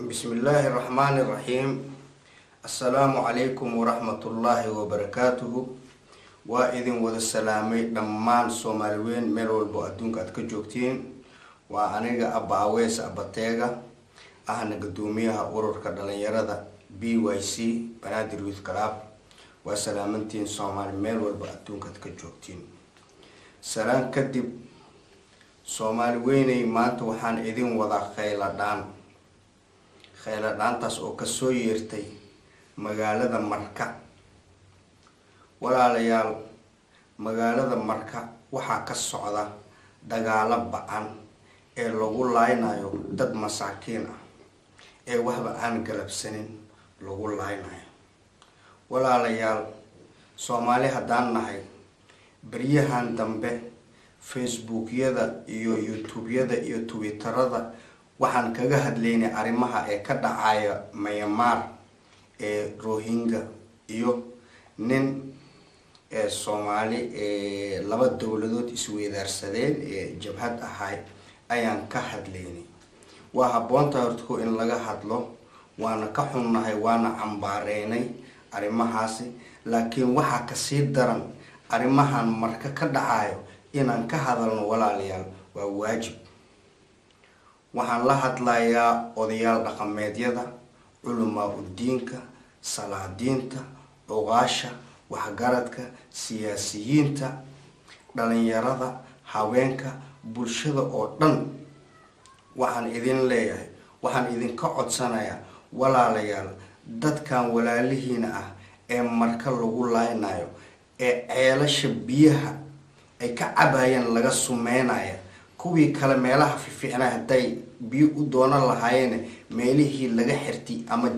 بسم الله الرحمن الرحيم. السلام عليكم ورحمة الله وبركاته. وإذن وذا السلامي دمان سومالوين ملول بوأدونك أتكجوكتين وعنيغا أبا عويس أبا تيغا أهنا قدوميها أورور كدالين يرادا BYC بنادر ويث كلاب وسلامنتين سومال ملول بوأدونك أتكجوكتين سلام كدب سومالويني مانتو وحان إذن وذا خيلا دان taas oo kasoo yeertay magaalada Marka. walaalayaal magaalada Marka waxa ka socda dagaalo ba'an ee lagu laaynayo dad masaakiin ah ee waxba aan galabsanin lagu laaynayo. walaalayaal Soomaali hadaan nahay bariyahan dambe Facebook-yada iyo YouTube-yada iyo Twitter-rada waxaan kaga hadlaynay arimaha ee ka dhacaya Myanmar ee Rohingya iyo nin Soomaali laba dawladood isweydaarsadeen ee jabhad ahay ayaan ka hadlaynay. waa haboonta horto in laga hadlo waana ka xunnahay waana cambaareynay arimahaasi laakiin waxa ka sii daran arimahan Marka ka dhacayo inaan ka hadalno walaalayaal waa waajib. waxaan la hadlayaa odayaal dhaqameedyada culumaa diinka salaadiinta ogaasha waxgaradka siyaasiyiinta dhalinyarada haweenka bulshada oo dhan waxaan idin leeyahay waxaan idin ka codsanayaa walaalayaal dadkan walaalihiina ah ee Marka lagu laaynayo ee ceelasha biyaha ay ka cabayaan laga sumeynaya kuwii kala meelaha fiicnaa haday biyo u doonan lahaayeen meelihii laga xirtay ama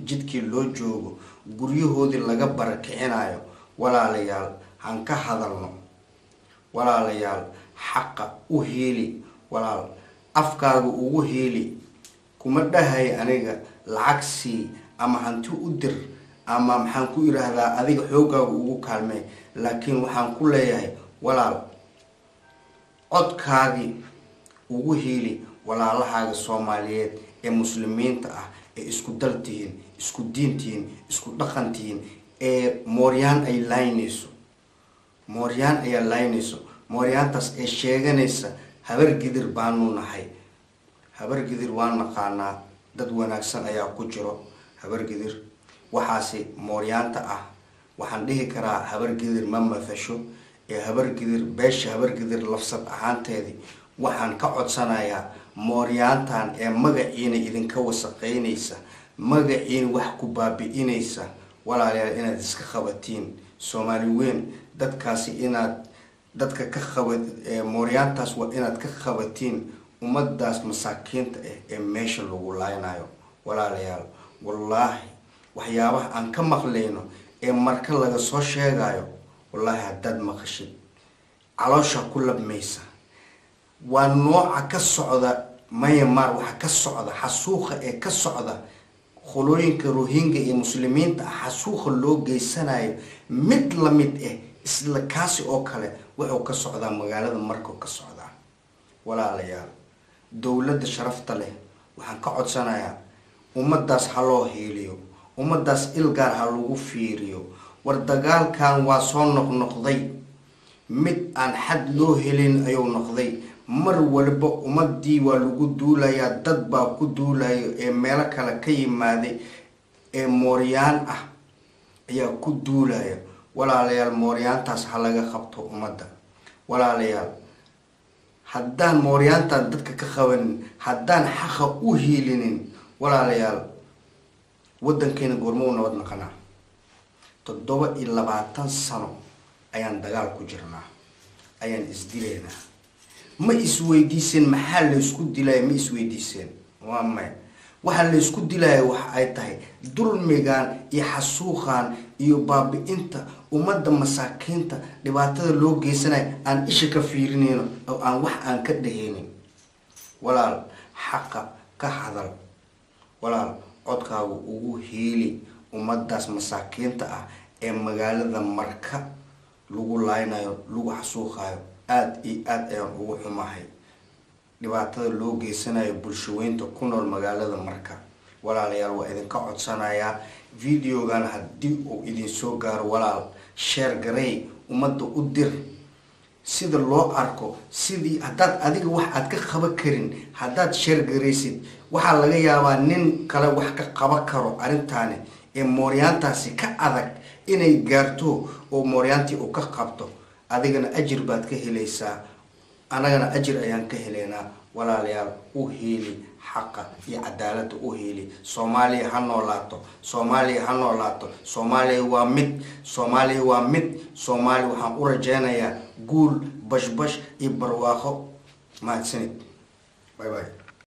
jidkii loo joogo guryahoodii laga barakicinayo walaalayaal han ka hadalno walaalayaal xaqa u heeli walaal afkaaga ugu heeli kuma dhahay aniga lacag si ama hanti u dir ama maxaan ku iraahdaa adiga xoogaaga ugu kaalmay laakiin waxaan ku leeyahay walaal codkaagi ugu heeli walaalahaaga Soomaaliyeed ee muslimiinta ah ee isku daltihiin isku diintihiin isku dhaqantihiin ee mooryaan ay laynayso mooryaantaas ee sheeganaysa habar gidir baanu nahay. habar gidir waan naqaanaa dad wanaagsan ayaa ku jiro habar gidir waxaasi mooryaanta ah waxaan dhihi karaa habar gidir ma mafasho ee habar gidir beesha habar gidir lafsad ahaanteedii waxaan ka codsanayaa mooryaantan ee magaciina idinka wasaqeynaysa magaciina wax ku baabi'inaysa walaalayaal inaad iska qabatiin Soomaali weyn dadkaasi inaad dadka ka qabad mooryaantaas waa inaad ka qabatiin ummadaas masaakiinta ee meesha lagu laaynayo walaalayaal wallahi waxyaabaha aan ka maqleyno ee Marka laga soo sheegayo wallahi hadad maqashid caloosha ku labmaysa waa nooca ka socda Myanmar waxa ka socda xasuuqa ee ka socda qolooyinka Rohingya ee muslimiinta xasuuqa loo geysanayo mid la mid isla kaasi oo kale wuxuu ka socdaa magaalada Marka ka socda. walaalayaal dawladda sharafta leh waxaan ka codsanayaa ummadaas ha loo heeliyo ummadaas ilgaar ha lagu fiiriyo war dagaalkan waa soo noqnoqday mid aan xad loo helin ayuu noqday mar walba ummadii waa lagu duulayaa dad baa ku duulayo ee meel kale ka yimaaday ee mooryaan ah ayaa ku duulaya walaalayaal mooryaantaas ha laga qabto ummadda walaalayaal haddaan mooryaantan dadka ka qabanin haddaan xaqa u heelinin walaalayaal wadankeena goormo nabad naqanaa 27 sano ayaan dagaal ku jirnaa ayaan isdileynaa ma isweydiiseen maxaa la isku dilay ma isweydiiseen waa ma waxa la isku dilay wax ay tahay dulmigan iyo xasuuqan iyo baabi'inta ummadda masaakiinta dhibaatada loo geysanay aan isha ka fiirinayno oo aan wax aan ka dhaheenin walaal xaqa ka hadal walaal codkaagu ugu heeli ummadaas masaakiinta ah ee magaalada Marka lagu laaynayo lagu xasuuqayo aad iyo aad ayaan ugu xumahay dhibaatada loo geysanayo bulshooyinka ku nool magaalada Marka walaalayaal waa idinka codsanayaa videogan haddii uu idin soo gaaro walaal share garay ummadda u dir sida loo arko sidii haddaad adiga wax aad ka qaban karin haddaad share garaysid waxaa laga yaabaa nin kale wax ka qaban karo arrintaani ee mooryaantaasi ka adag inay gaarto oo mooryaantii uu ka qabto adigana ajir baad ka helaysaa anagana ajir ayaan ka helaynaa walaalayaal u heeli xaqa iyo cadaaladda u heeli Soomaaliya ha noolaato Soomaaliya ha noolaato Soomaaliya waa mid Soomaaliya waa mid Soomaaliya waxaan u rajaynayaa guul bashbash iyo barwaaqo mahadsanid bye bye